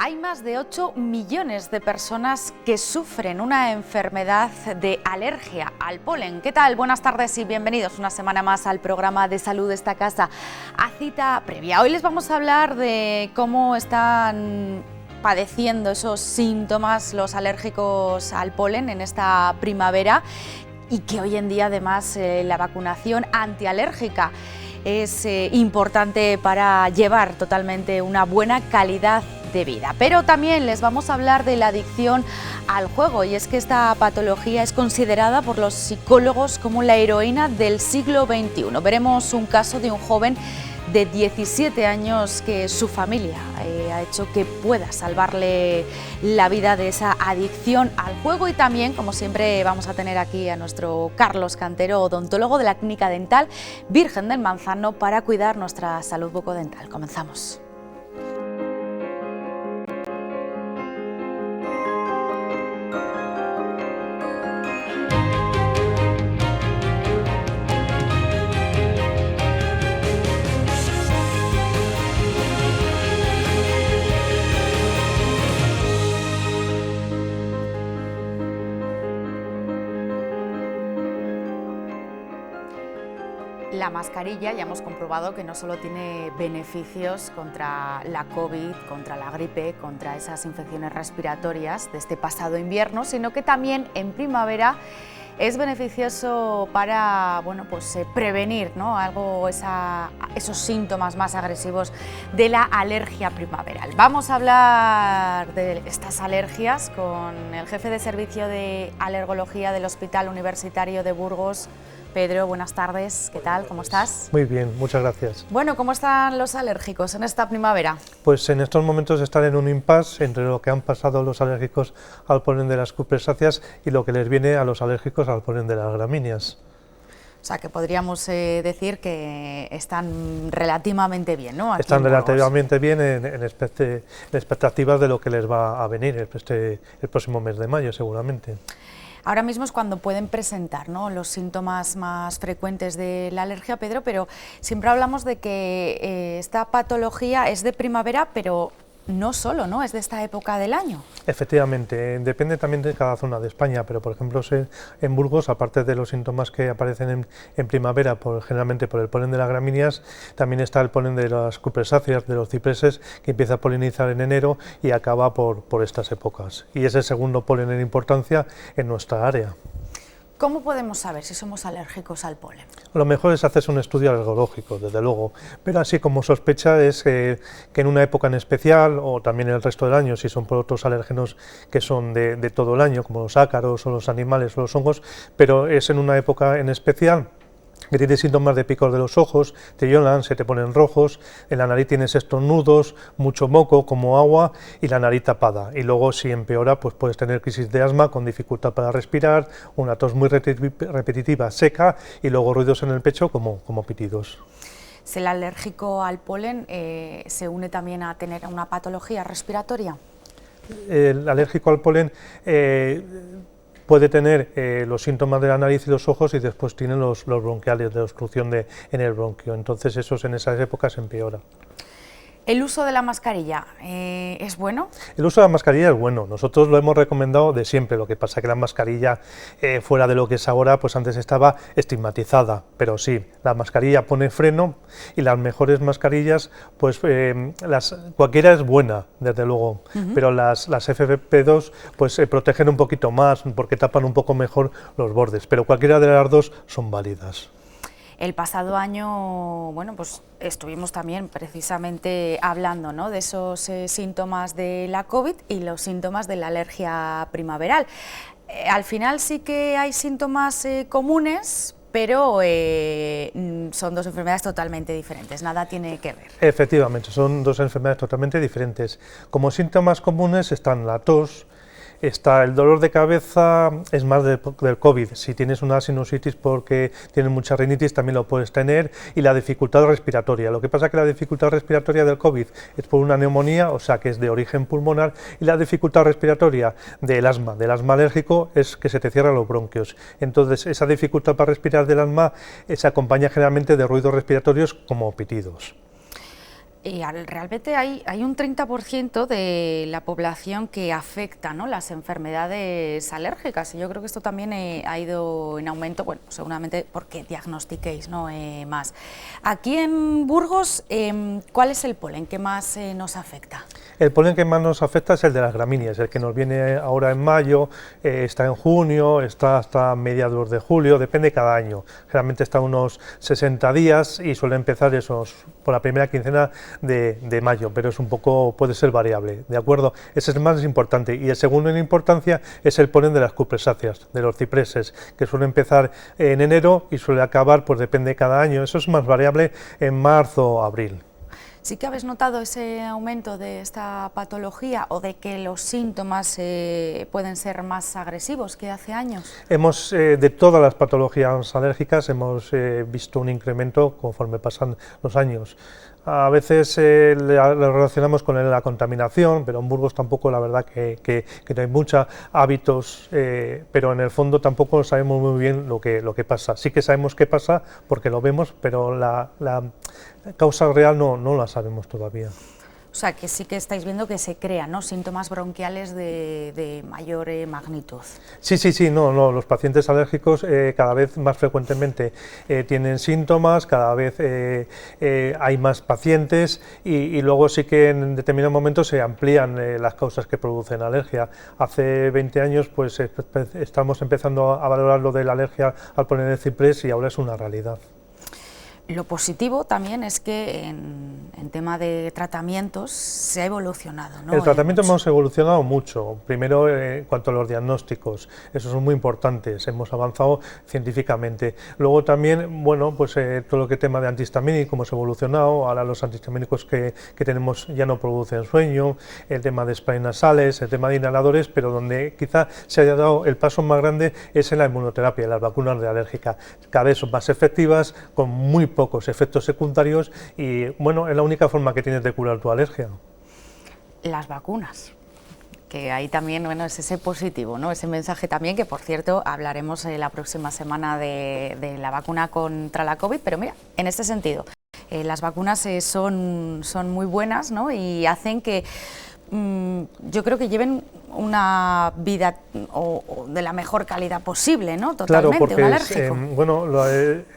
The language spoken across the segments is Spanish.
Hay más de 8 millones de personas que sufren una enfermedad de alergia al polen. ¿Qué tal? Buenas tardes y bienvenidos una semana más al programa de salud de esta casa a cita previa. Hoy les vamos a hablar de cómo están padeciendo esos síntomas los alérgicos al polen en esta primavera y que hoy en día además la vacunación antialérgica es importante para llevar totalmente una buena calidad de vida. Pero también les vamos a hablar de la adicción al juego, y es que esta patología es considerada por los psicólogos como la heroína del siglo XXI. Veremos un caso de un joven de 17 años que su familia ha hecho que pueda salvarle la vida de esa adicción al juego, y también, como siempre, vamos a tener aquí a nuestro Carlos Cantero, odontólogo de la Clínica Dental Virgen del Manzano, para cuidar nuestra salud bucodental. Comenzamos. La mascarilla ya hemos comprobado que no solo tiene beneficios contra la COVID, contra la gripe, contra esas infecciones respiratorias de este pasado invierno, sino que también en primavera es beneficioso para prevenir, ¿no?, esos síntomas más agresivos de la alergia primaveral. Vamos a hablar de estas alergias con el jefe de servicio de alergología del Hospital Universitario de Burgos, Pedro. Buenas tardes, ¿qué tal? ¿Cómo estás? Muy bien, muchas gracias. Bueno, ¿cómo están los alérgicos en esta primavera? Pues en estos momentos están en un impasse entre lo que han pasado los alérgicos al polen de las cupresáceas y lo que les viene a los alérgicos al polen de las gramíneas. O sea, que podríamos decir que están relativamente bien, ¿no? Aquí están relativamente bien en expectativas de lo que les va a venir el próximo mes de mayo, seguramente. Ahora mismo es cuando pueden presentar, ¿no?, los síntomas más frecuentes de la alergia, Pedro, pero siempre hablamos de que esta patología es de primavera, pero no solo, ¿no?, es de esta época del año. Efectivamente, depende también de cada zona de España, pero por ejemplo en Burgos, aparte de los síntomas que aparecen en primavera, generalmente por el polen de las gramíneas, también está el polen de las cupresáceas, de los cipreses, que empieza a polinizar en enero y acaba por estas épocas. Y es el segundo polen en importancia en nuestra área. ¿Cómo podemos saber si somos alérgicos al polen? Lo mejor es hacerse un estudio alergológico, desde luego, pero así como sospecha es que en una época en especial, o también el resto del año, si son por otros alérgenos que son de todo el año, como los ácaros o los animales o los hongos, pero es en una época en especial que tienes síntomas de picor de los ojos, te lloran, se te ponen rojos, en la nariz tienes estos nudos, mucho moco como agua y la nariz tapada. Y luego, si empeora, pues puedes tener crisis de asma con dificultad para respirar, una tos muy repetitiva, seca, y luego ruidos en el pecho como pitidos. ¿Es el alérgico al polen se une también a tener una patología respiratoria? El alérgico al polen puede tener los síntomas de la nariz y los ojos, y después tiene los bronquiales, de obstrucción en el bronquio. Entonces en esas épocas empeora. ¿El uso de la mascarilla es bueno? El uso de la mascarilla es bueno, nosotros lo hemos recomendado de siempre, lo que pasa que la mascarilla, fuera de lo que es ahora, pues antes estaba estigmatizada, pero sí, la mascarilla pone freno, y las mejores mascarillas, pues cualquiera es buena, desde luego, pero las FFP2 pues protegen un poquito más, porque tapan un poco mejor los bordes, pero cualquiera de las dos son válidas. El pasado año, pues estuvimos también precisamente hablando, ¿no?, de esos síntomas de la COVID y los síntomas de la alergia primaveral. Al final sí que hay síntomas comunes, pero son dos enfermedades totalmente diferentes, nada tiene que ver. Efectivamente, son dos enfermedades totalmente diferentes. Como síntomas comunes están la tos, Está el dolor de cabeza, es más del COVID. Si tienes una sinusitis porque tienes mucha rinitis, también lo puedes tener, y la dificultad respiratoria. Lo que pasa es que la dificultad respiratoria del COVID es por una neumonía, o sea que es de origen pulmonar, y la dificultad respiratoria del asma alérgico, es que se te cierran los bronquios. Entonces, esa dificultad para respirar del asma se acompaña generalmente de ruidos respiratorios como pitidos. Y realmente hay un 30% de la población que afecta, ¿no?, las enfermedades alérgicas, y yo creo que esto también ha ido en aumento, bueno, seguramente porque diagnostiquéis, ¿no?, más. Aquí en Burgos, ¿cuál es el polen que más nos afecta? El polen que más nos afecta es el de las gramíneas, el que nos viene ahora en mayo, está en junio, está hasta mediados de julio, depende cada año. Generalmente está unos 60 días y suele empezar por la primera quincena de mayo, pero es un poco, puede ser variable, ¿de acuerdo? Ese es el más importante. Y el segundo en importancia es el polen de las cupresáceas, de los cipreses, que suele empezar en enero y suele acabar, pues depende cada año. Eso es más variable en marzo o abril. ¿Sí que habéis notado ese aumento de esta patología o de que los síntomas pueden ser más agresivos que hace años? De todas las patologías alérgicas, hemos visto un incremento conforme pasan los años. A veces lo relacionamos con la contaminación, pero en Burgos tampoco, la verdad que no hay muchos hábitos, pero en el fondo tampoco sabemos muy bien lo que pasa. Sí que sabemos qué pasa porque lo vemos, pero la causa real no la sabemos todavía. O sea, que sí que estáis viendo que se crean, ¿no?, síntomas bronquiales de mayor magnitud. Sí, no, los pacientes alérgicos cada vez más frecuentemente tienen síntomas, cada vez hay más pacientes y luego sí que en determinados momentos se amplían las causas que producen alergia. Hace 20 años pues estamos empezando a valorar lo de la alergia al polen de ciprés y ahora es una realidad. Lo positivo también es que en tema de tratamientos se ha evolucionado, ¿no? El tratamiento hemos evolucionado mucho. Primero, en cuanto a los diagnósticos, esos son muy importantes, hemos avanzado científicamente. Luego también, bueno, pues todo lo que tema de antihistamínicos hemos evolucionado, ahora los antihistamínicos que tenemos ya no producen sueño, el tema de spray nasales, el tema de inhaladores, pero donde quizá se haya dado el paso más grande es en la inmunoterapia, en las vacunas de alérgica. Cada vez son más efectivas, con muy pocos efectos secundarios y, bueno, es la única forma que tienes de curar tu alergia. Las vacunas, que ahí también, bueno, es ese positivo, ¿no?, ese mensaje también, que por cierto hablaremos la próxima semana de la vacuna contra la COVID, pero mira, en este sentido, las vacunas son muy buenas, ¿no?, y hacen que yo creo que lleven una vida de la mejor calidad posible, ¿no? Totalmente, claro, porque un alérgico. Bueno,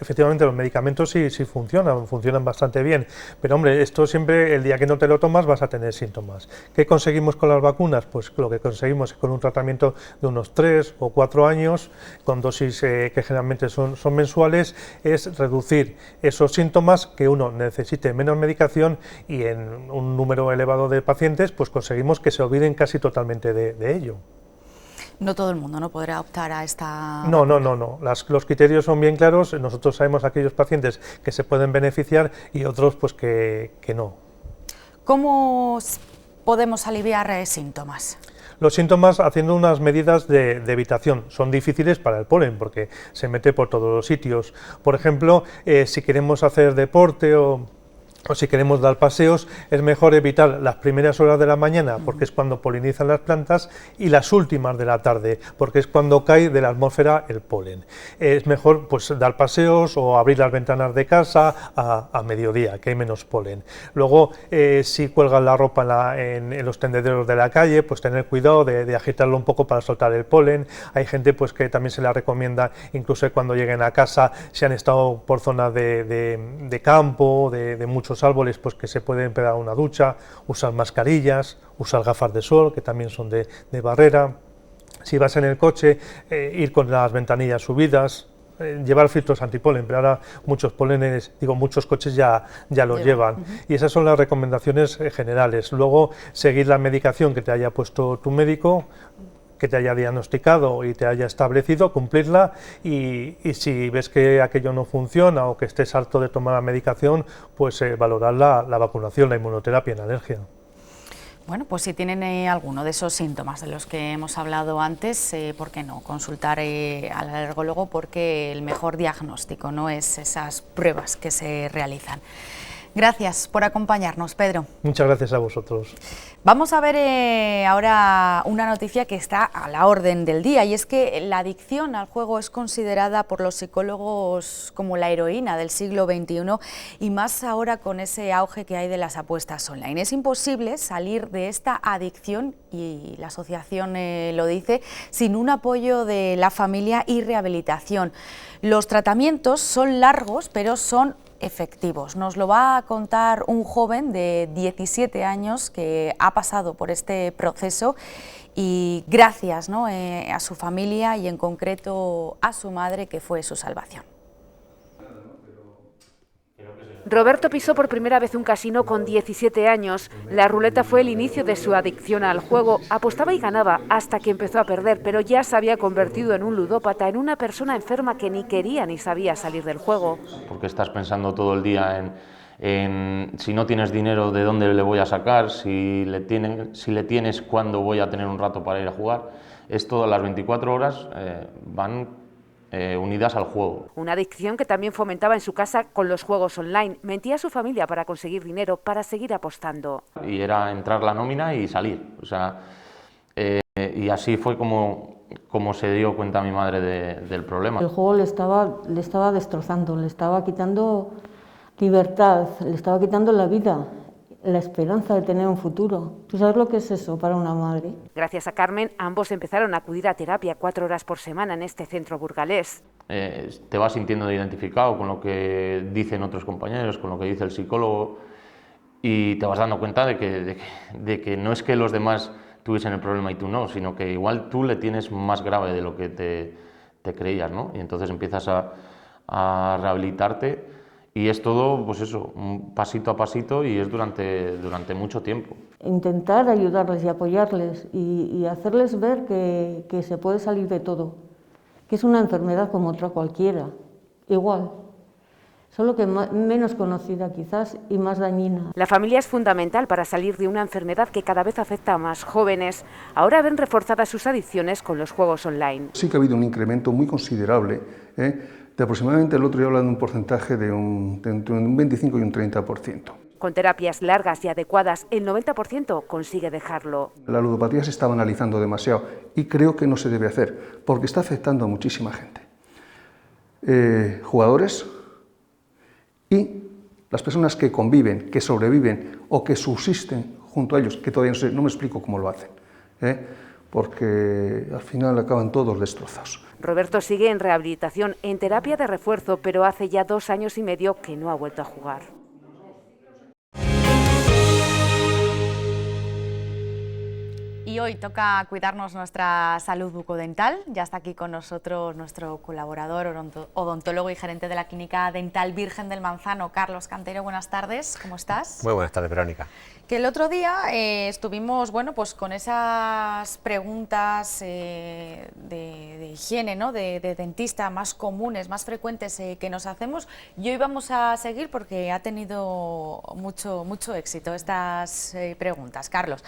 efectivamente los medicamentos sí funcionan bastante bien, pero hombre, esto siempre, el día que no te lo tomas vas a tener síntomas. ¿Qué conseguimos con las vacunas? Pues lo que conseguimos es con un tratamiento de unos 3 o 4 años, con dosis que generalmente son mensuales, es reducir esos síntomas, que uno necesite menos medicación y en un número elevado de pacientes, pues conseguimos que se olviden casi totalmente de ello. No todo el mundo no podrá optar a esta... No. Los criterios son bien claros. Nosotros sabemos aquellos pacientes que se pueden beneficiar y otros pues que no. ¿Cómo podemos aliviar síntomas? Los síntomas haciendo unas medidas de evitación. Son difíciles para el polen porque se mete por todos los sitios. Por ejemplo, si queremos hacer deporte o si queremos dar paseos, es mejor evitar las primeras horas de la mañana, porque es cuando polinizan las plantas, y las últimas de la tarde, porque es cuando cae de la atmósfera el polen. Es mejor pues dar paseos o abrir las ventanas de casa a mediodía, que hay menos polen. Luego, si cuelgan la ropa en los tendederos de la calle, pues tener cuidado de agitarlo un poco para soltar el polen. Hay gente pues que también se la recomienda, incluso cuando lleguen a casa, si han estado por zonas de campo, de muchos árboles, pues que se pueden pegar una ducha, usar mascarillas, usar gafas de sol, que también son de barrera. Si vas en el coche, ir con las ventanillas subidas, llevar filtros antipolen, pero ahora muchos coches ya los llevan. Y esas son las recomendaciones generales. Luego, seguir la medicación que te haya puesto tu médico, que te haya diagnosticado y te haya establecido, cumplirla, y si ves que aquello no funciona o que estés harto de tomar la medicación, pues valorar la vacunación, la inmunoterapia en alergia. Bueno, pues si tienen alguno de esos síntomas de los que hemos hablado antes, ¿por qué no consultar al alergólogo? Porque el mejor diagnóstico no es esas pruebas que se realizan. Gracias por acompañarnos, Pedro. Muchas gracias a vosotros. Vamos a ver ahora una noticia que está a la orden del día, y es que la adicción al juego es considerada por los psicólogos como la heroína del siglo XXI, y más ahora con ese auge que hay de las apuestas online. Es imposible salir de esta adicción, y la asociación lo dice, sin un apoyo de la familia y rehabilitación. Los tratamientos son largos, pero son efectivos. Nos lo va a contar un joven de 17 años que ha pasado por este proceso, y gracias, ¿no?, a su familia y en concreto a su madre, que fue su salvación. Roberto pisó por primera vez un casino con 17 años. La ruleta fue el inicio de su adicción al juego. Apostaba y ganaba hasta que empezó a perder, pero ya se había convertido en un ludópata, en una persona enferma que ni quería ni sabía salir del juego. Porque estás pensando todo el día en si no tienes dinero, ¿de dónde le voy a sacar? Si le tienes, ¿cuándo voy a tener un rato para ir a jugar? Es todas las 24 horas van unidas al juego. Una adicción que también fomentaba en su casa con los juegos online. Mentía a su familia para conseguir dinero, para seguir apostando. Y era entrar la nómina y salir. O sea, y así fue como se dio cuenta mi madre del problema. El juego le estaba destrozando, le estaba quitando libertad, le estaba quitando la vida, la esperanza de tener un futuro. ¿Tú sabes lo que es eso para una madre? Gracias a Carmen, ambos empezaron a acudir a terapia 4 horas por semana en este centro burgalés. Te vas sintiendo identificado con lo que dicen otros compañeros, con lo que dice el psicólogo, y te vas dando cuenta de que no es que los demás tuviesen el problema y tú no, sino que igual tú le tienes más grave de lo que te creías, ¿no? Y entonces empiezas a rehabilitarte. Y es todo, pues eso, pasito a pasito, y es durante mucho tiempo. Intentar ayudarles y apoyarles y hacerles ver que se puede salir de todo, que es una enfermedad como otra cualquiera, igual, solo que menos conocida quizás y más dañina. La familia es fundamental para salir de una enfermedad que cada vez afecta a más jóvenes. Ahora ven reforzadas sus adicciones con los juegos online. Sí que ha habido un incremento muy considerable, de aproximadamente, el otro día hablando de un porcentaje de entre un 25 y un 30%. Con terapias largas y adecuadas, el 90% consigue dejarlo. La ludopatía se está banalizando demasiado y creo que no se debe hacer, porque está afectando a muchísima gente. Jugadores y las personas que conviven, que sobreviven o que subsisten junto a ellos, que todavía no me explico cómo lo hacen, porque al final acaban todos destrozados. Roberto sigue en rehabilitación, en terapia de refuerzo, pero hace ya 2 años y medio que no ha vuelto a jugar. Y hoy toca cuidarnos nuestra salud bucodental. Ya está aquí con nosotros nuestro colaborador, odontólogo y gerente de la Clínica Dental Virgen del Manzano, Carlos Cantero. Buenas tardes, ¿cómo estás? Muy buenas tardes, Verónica. Que el otro día estuvimos, bueno, pues con esas preguntas de higiene, ¿no?, de dentista más comunes, más frecuentes que nos hacemos, y hoy vamos a seguir porque ha tenido mucho éxito estas preguntas. Carlos,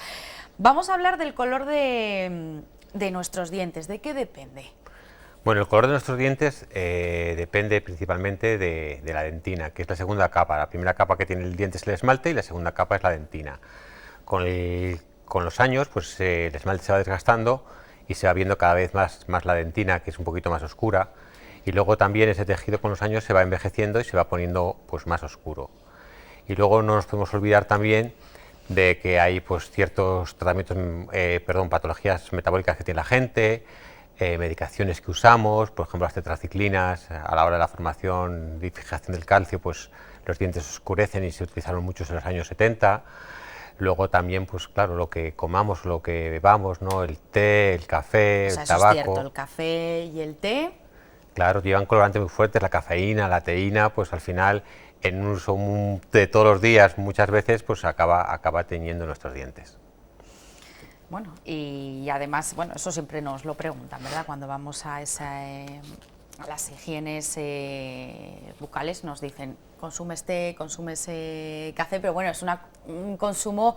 vamos a hablar del color de nuestros dientes. ¿De qué depende? Bueno, el color de nuestros dientes depende principalmente de la dentina, que es la segunda capa. La primera capa que tiene el diente es el esmalte y la segunda capa es la dentina. Con los años, pues el esmalte se va desgastando y se va viendo cada vez más la dentina, que es un poquito más oscura, y luego también ese tejido con los años se va envejeciendo y se va poniendo pues más oscuro. Y luego no nos podemos olvidar también de que hay pues ciertos tratamientos, patologías metabólicas que tiene la gente, medicaciones que usamos, por ejemplo las tetraciclinas. A la hora de la formación y fijación del calcio, pues los dientes oscurecen y se utilizaron muchos en los años 70. Luego también, pues claro, lo que comamos, lo que bebamos, ¿no?, el té, el café, el tabaco. Eso es cierto, el café y el té. Claro, llevan colorantes muy fuertes, la cafeína, la teína, pues al final, en un uso de todos los días, muchas veces, pues acaba teñiendo nuestros dientes. Bueno, y además, bueno, eso siempre nos lo preguntan, ¿verdad? Cuando vamos a las higienes bucales nos dicen, consumes té, consumes café, pero bueno, es un consumo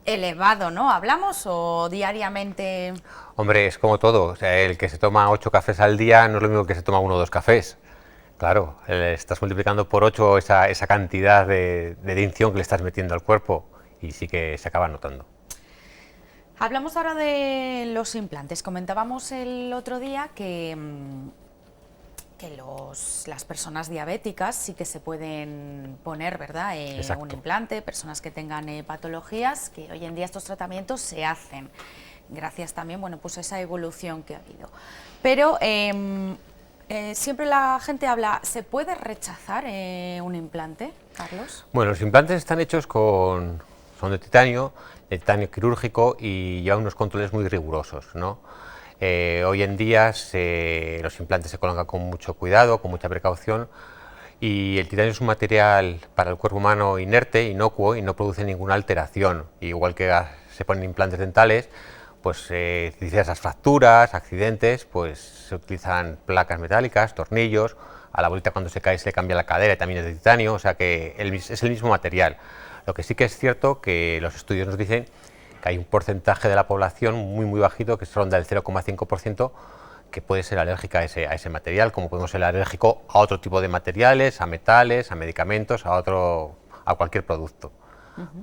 elevado, ¿no? ¿Hablamos o diariamente? Hombre, es como todo, o sea, el que se toma 8 cafés al día no es lo mismo que se toma 1 o 2 cafés. Claro, estás multiplicando por 8 esa cantidad de tinción que le estás metiendo al cuerpo y sí que se acaba notando. Hablamos ahora de los implantes. Comentábamos el otro día que las personas diabéticas sí que se pueden poner, ¿verdad? Un implante, personas que tengan patologías, que hoy en día estos tratamientos se hacen, gracias también, bueno, pues a esa evolución que ha habido. Pero siempre la gente habla, ¿se puede rechazar un implante, Carlos? Bueno, los implantes están hechos son de titanio quirúrgico y llevan unos controles muy rigurosos, ¿no? Hoy en día los implantes se colocan con mucho cuidado, con mucha precaución, y el titanio es un material para el cuerpo humano inerte, inocuo, y no produce ninguna alteración. Igual que se ponen implantes dentales, pues esas fracturas, accidentes, pues se utilizan placas metálicas, tornillos, a la bolita cuando se cae se le cambia la cadera y también es de titanio, o sea que es el mismo material. Lo que sí que es cierto que los estudios nos dicen que hay un porcentaje de la población muy bajito, que ronda el 0,5%, que puede ser alérgica a ese material, como podemos ser alérgico a otro tipo de materiales, a metales, a medicamentos, a cualquier producto.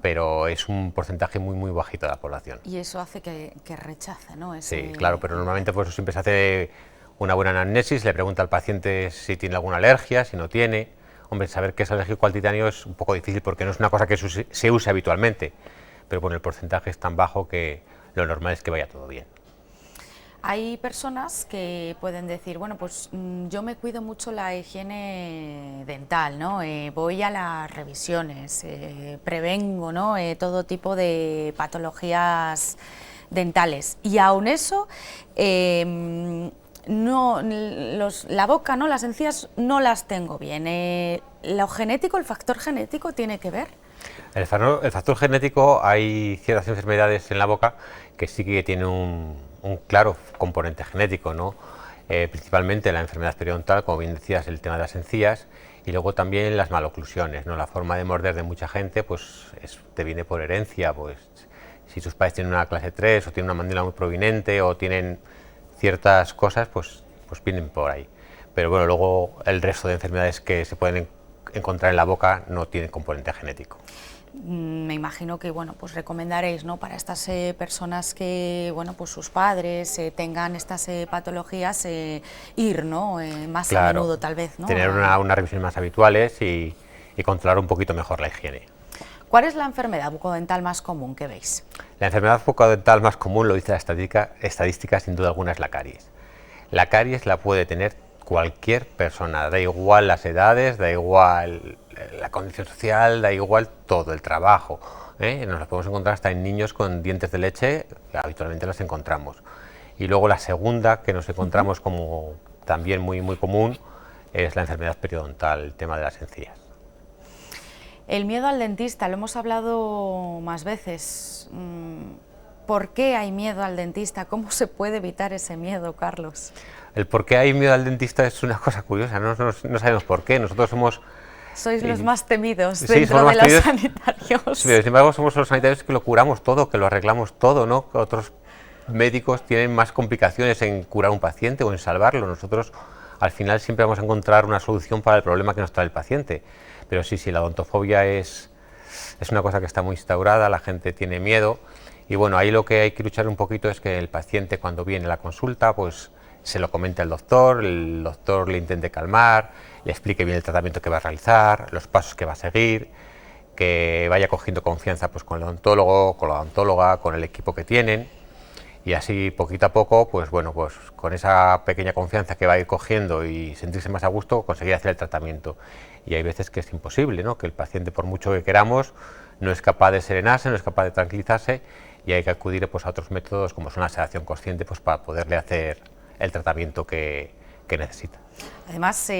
Pero es un porcentaje muy bajito de la población. Y eso hace que rechace, ¿no? Sí, claro, pero normalmente pues siempre se hace una buena anamnesis, le pregunta al paciente si tiene alguna alergia, si no tiene. Hombre, saber que es alérgico al titanio es un poco difícil porque no es una cosa que se use habitualmente, pero bueno, el porcentaje es tan bajo que lo normal es que vaya todo bien. Hay personas que pueden decir, bueno, pues yo me cuido mucho la higiene dental, ¿no? Voy a las revisiones, prevengo, ¿no? Todo tipo de patologías dentales, y aún eso, la boca, ¿no? Las encías no las tengo bien. ¿Lo genético, el factor genético tiene que ver? El factor genético, hay ciertas enfermedades en la boca que sí que tienen un claro componente genético, ¿no? Principalmente la enfermedad periodontal, como bien decías, el tema de las encías, y luego también las maloclusiones, ¿no? La forma de morder de mucha gente pues te viene por herencia, pues si sus padres tienen una clase 3 o tienen una mandíbula muy prominente o tienen ciertas cosas, pues vienen por ahí. Pero bueno, luego el resto de enfermedades que se pueden encontrar en la boca no tienen componente genético. Me imagino que, bueno, pues recomendaréis, ¿no? Para estas personas que, bueno, pues sus padres tengan estas patologías, ir, ¿no? Más a menudo, tal vez, ¿no? Tener unas revisiones más habituales y controlar un poquito mejor la higiene. ¿Cuál es la enfermedad bucodental más común que veis? La enfermedad bucodental más común, lo dice la estadística, sin duda alguna, es la caries. La caries la puede tener cualquier persona, da igual las edades, da igual la condición social, da igual todo, el trabajo. Nos las podemos encontrar hasta en niños con dientes de leche, habitualmente las encontramos. Y luego la segunda que nos encontramos como también muy común es la enfermedad periodontal, el tema de las encías. El miedo al dentista, lo hemos hablado más veces. ¿Por qué hay miedo al dentista? ¿Cómo se puede evitar ese miedo, Carlos? El por qué hay miedo al dentista es una cosa curiosa, no sabemos por qué. Nosotros sois los más temidos dentro de los sanitarios. Sí, pero sin embargo somos los sanitarios que lo curamos todo, que lo arreglamos todo, ¿no? Otros médicos tienen más complicaciones en curar a un paciente o en salvarlo. Nosotros al final siempre vamos a encontrar una solución para el problema que nos trae el paciente. Pero sí, la odontofobia es una cosa que está muy instaurada, la gente tiene miedo. Y bueno, ahí lo que hay que luchar un poquito es que el paciente, cuando viene a la consulta, pues se lo comente al doctor, el doctor le intente calmar, le explique bien el tratamiento que va a realizar, los pasos que va a seguir, que vaya cogiendo confianza pues con el odontólogo, con la odontóloga, con el equipo que tienen, y así poquito a poco, pues bueno, pues con esa pequeña confianza que va a ir cogiendo y sentirse más a gusto, conseguir hacer el tratamiento. Y hay veces que es imposible, ¿no? Que el paciente, por mucho que queramos, no es capaz de serenarse, no es capaz de tranquilizarse, y hay que acudir pues a otros métodos como son la sedación consciente, pues para poderle hacer el tratamiento que necesita. Además,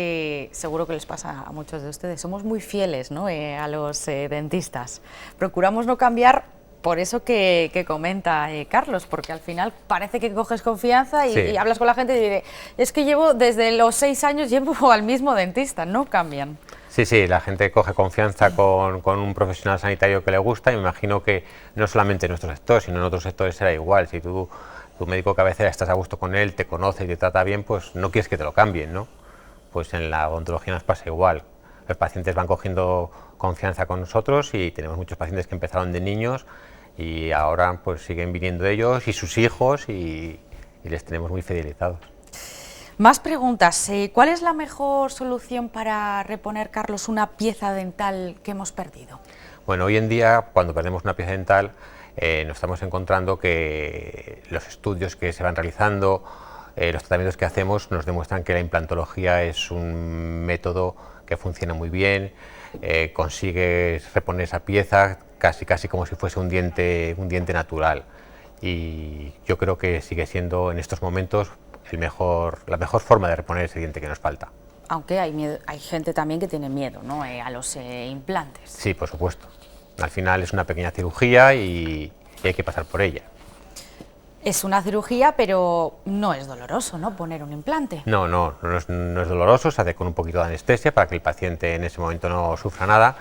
seguro que les pasa a muchos de ustedes, somos muy fieles, ¿no? A los dentistas. Procuramos no cambiar por eso que comenta Carlos, porque al final parece que coges confianza y hablas con la gente y dices, es que llevo desde los 6 años llevo al mismo dentista, no cambian. Sí, la gente coge confianza con un profesional sanitario que le gusta, y me imagino que no solamente en nuestro sector, sino en otros sectores será igual. Si tu médico cabecera estás a gusto con él, te conoce y te trata bien, pues no quieres que te lo cambien, ¿no? pues en la odontología nos pasa igual. Los pacientes van cogiendo confianza con nosotros y tenemos muchos pacientes que empezaron de niños y ahora pues siguen viniendo ellos y sus hijos y les tenemos muy fidelizados. Más preguntas. ¿Cuál es la mejor solución para reponer, Carlos, una pieza dental que hemos perdido? Bueno, hoy en día, cuando perdemos una pieza dental, nos estamos encontrando que los estudios que se van realizando, los tratamientos que hacemos, nos demuestran que la implantología es un método que funciona muy bien, consigue reponer esa pieza casi como si fuese un diente natural. Y yo creo que sigue siendo en estos momentos la mejor forma de reponer ese diente que nos falta. Aunque hay gente también que tiene miedo, ¿no?, a los implantes. Sí, por supuesto. Al final es una pequeña cirugía y hay que pasar por ella. Es una cirugía, pero no es doloroso, ¿no?, poner un implante. No es doloroso, se hace con un poquito de anestesia para que el paciente en ese momento no sufra nada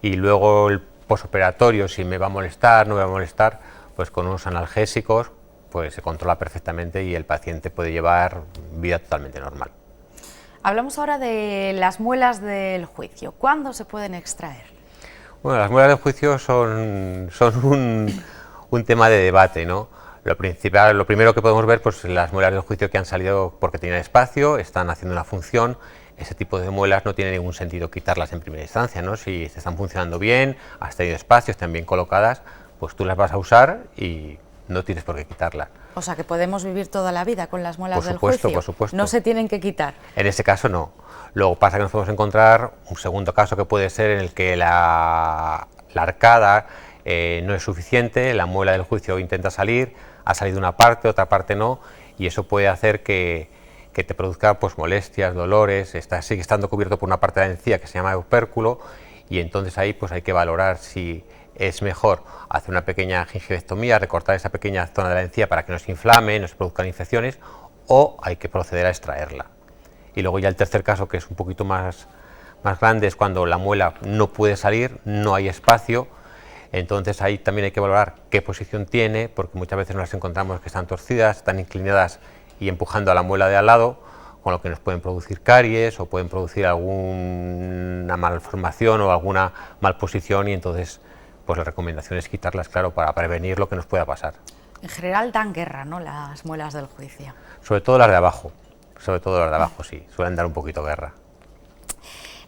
y luego el posoperatorio, si me va a molestar, no me va a molestar, pues con unos analgésicos pues se controla perfectamente y el paciente puede llevar vida totalmente normal. Hablamos ahora de las muelas del juicio. ¿Cuándo se pueden extraer? Bueno, las muelas del juicio son un tema de debate, ¿no? Lo primero que podemos ver, pues las muelas del juicio que han salido porque tienen espacio, están haciendo una función. Ese tipo de muelas no tiene ningún sentido quitarlas en primera instancia, ¿no? Si están funcionando bien, has tenido espacio, están bien colocadas, pues tú las vas a usar y no tienes por qué quitarlas. O sea, que podemos vivir toda la vida con las muelas del juicio. juicio. Por supuesto. No se tienen que quitar. En este caso no. Luego pasa que nos podemos encontrar un segundo caso que puede ser en el que la arcada no es suficiente, la muela del juicio intenta salir, ha salido una parte, otra parte no, y eso puede hacer que te produzca pues molestias, dolores, sigue estando cubierto por una parte de la encía que se llama opérculo, y entonces ahí pues hay que valorar si es mejor hacer una pequeña gingivectomía, recortar esa pequeña zona de la encía para que no se inflame, no se produzcan infecciones, o hay que proceder a extraerla. Y luego ya el tercer caso, que es un poquito más grande, es cuando la muela no puede salir, no hay espacio, entonces ahí también hay que valorar qué posición tiene, porque muchas veces nos las encontramos que están torcidas, están inclinadas y empujando a la muela de al lado, con lo que nos pueden producir caries o pueden producir alguna malformación o alguna malposición, y entonces pues la recomendación es quitarlas, claro, para prevenir lo que nos pueda pasar. En general dan guerra, ¿no?, las muelas del juicio. Sobre todo las de abajo, sí, suelen dar un poquito guerra.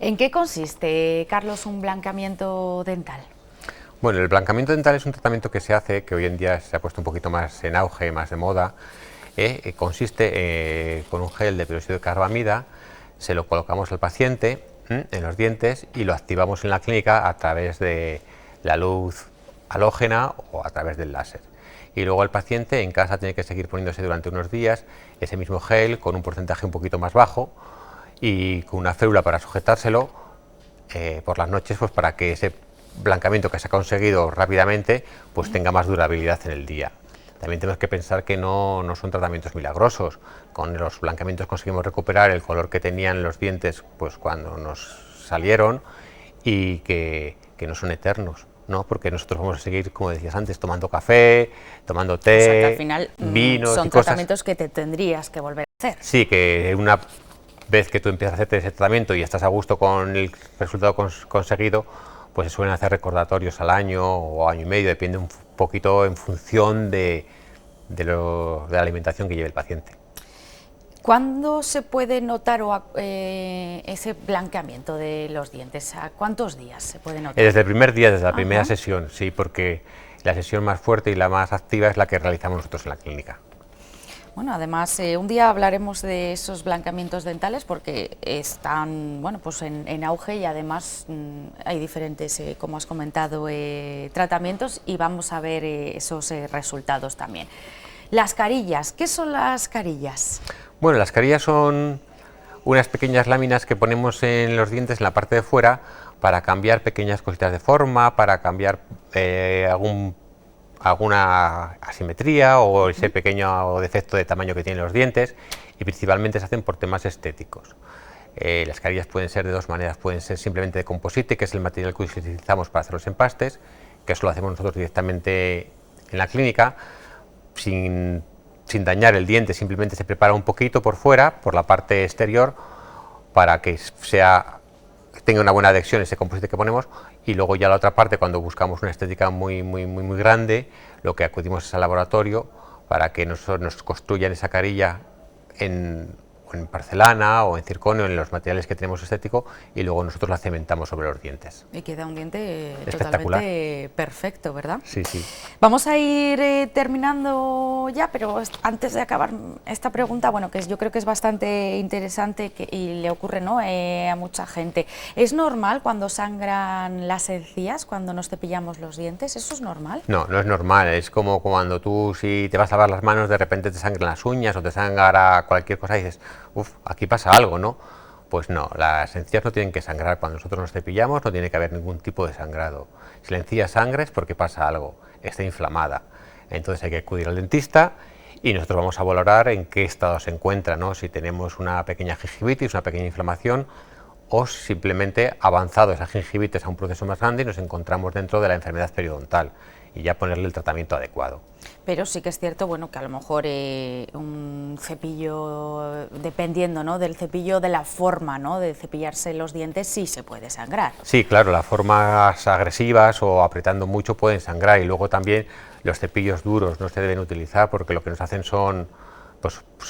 ¿En qué consiste, Carlos, un blanqueamiento dental? Bueno, el blanqueamiento dental es un tratamiento que se hace, que hoy en día se ha puesto un poquito más en auge, más de moda. Consiste con un gel de peróxido de carbamida, se lo colocamos al paciente en los dientes y lo activamos en la clínica a través de la luz halógena o a través del láser. Y luego el paciente en casa tiene que seguir poniéndose durante unos días ese mismo gel con un porcentaje un poquito más bajo y con una férula para sujetárselo por las noches, pues para que ese blanqueamiento que se ha conseguido rápidamente pues tenga más durabilidad en el día. También tenemos que pensar que no son tratamientos milagrosos. Con los blanqueamientos conseguimos recuperar el color que tenían los dientes pues cuando nos salieron y que no son eternos, ¿no? Porque nosotros vamos a seguir, como decías antes, tomando café, tomando té, o sea, que al final, vinos son y cosas. tratamientos que te tendrías que volver a hacer. Sí, que una vez que tú empiezas a hacerte ese tratamiento y estás a gusto con el resultado conseguido, pues se suelen hacer recordatorios al año o año y medio, depende un poquito en función de la alimentación que lleve el paciente. ¿Cuándo se puede notar ese blanqueamiento de los dientes? ¿A cuántos días se puede notar? Desde el primer día, desde la primera sesión, sí, porque la sesión más fuerte y la más activa es la que realizamos nosotros en la clínica. Bueno, además, un día hablaremos de esos blanqueamientos dentales porque están, bueno, pues en auge y además hay diferentes, como has comentado, tratamientos, y vamos a ver esos resultados también. Las carillas, ¿qué son las carillas? Bueno, las carillas son unas pequeñas láminas que ponemos en los dientes en la parte de fuera para cambiar pequeñas cositas de forma, para cambiar alguna asimetría o ese pequeño defecto de tamaño que tienen los dientes, y principalmente se hacen por temas estéticos. Las carillas pueden ser de dos maneras, pueden ser simplemente de composite, que es el material que utilizamos para hacer los empastes, que eso lo hacemos nosotros directamente en la clínica, sin dañar el diente, simplemente se prepara un poquito por fuera, por la parte exterior, para que tenga una buena adhesión ese composite que ponemos, y luego ya la otra parte, cuando buscamos una estética muy grande, lo que acudimos es al laboratorio para que nos construyan esa carilla en porcelana o en circonio, en los materiales que tenemos estético, y luego nosotros la cementamos sobre los dientes. Y queda un diente Espectacular. Totalmente perfecto, ¿verdad? Sí, sí. Vamos a ir terminando ya, pero antes de acabar esta pregunta, bueno, que yo creo que es bastante interesante y le ocurre, ¿no?, a mucha gente. ¿Es normal cuando sangran las encías, cuando nos cepillamos los dientes? ¿Eso es normal? No, no es normal. Es como cuando tú, si te vas a lavar las manos, de repente te sangran las uñas o te sangra cualquier cosa y dices, uff, aquí pasa algo, ¿no? Pues no, las encías no tienen que sangrar. Cuando nosotros nos cepillamos no tiene que haber ningún tipo de sangrado. Si la encía sangra es porque pasa algo, está inflamada. Entonces hay que acudir al dentista y nosotros vamos a valorar en qué estado se encuentra, ¿no? Si tenemos una pequeña gingivitis, una pequeña inflamación, o simplemente avanzado esa gingivitis a un proceso más grande y nos encontramos dentro de la enfermedad periodontal, y ya ponerle el tratamiento adecuado. Pero sí que es cierto, bueno, que a lo mejor un cepillo, dependiendo, ¿no?, del cepillo, de la forma, ¿no?, de cepillarse los dientes, sí se puede sangrar. Sí, claro, las formas agresivas o apretando mucho pueden sangrar, y luego también los cepillos duros no se deben utilizar porque lo que nos hacen son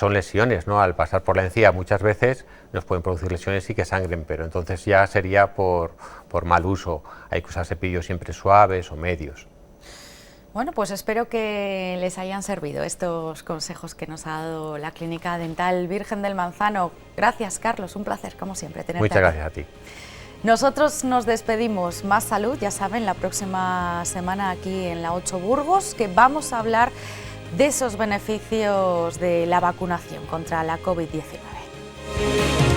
lesiones, ¿no? Al pasar por la encía muchas veces nos pueden producir lesiones y que sangren, pero entonces ya sería por mal uso. Hay que usar cepillos siempre suaves o medios. Bueno, pues espero que les hayan servido estos consejos que nos ha dado la Clínica Dental Virgen del Manzano. Gracias, Carlos, un placer, como siempre, tenerte Muchas aquí. gracias a ti. Nosotros nos despedimos. Más salud, ya saben, la próxima semana aquí en la 8 Burgos, que vamos a hablar de esos beneficios de la vacunación contra la COVID-19.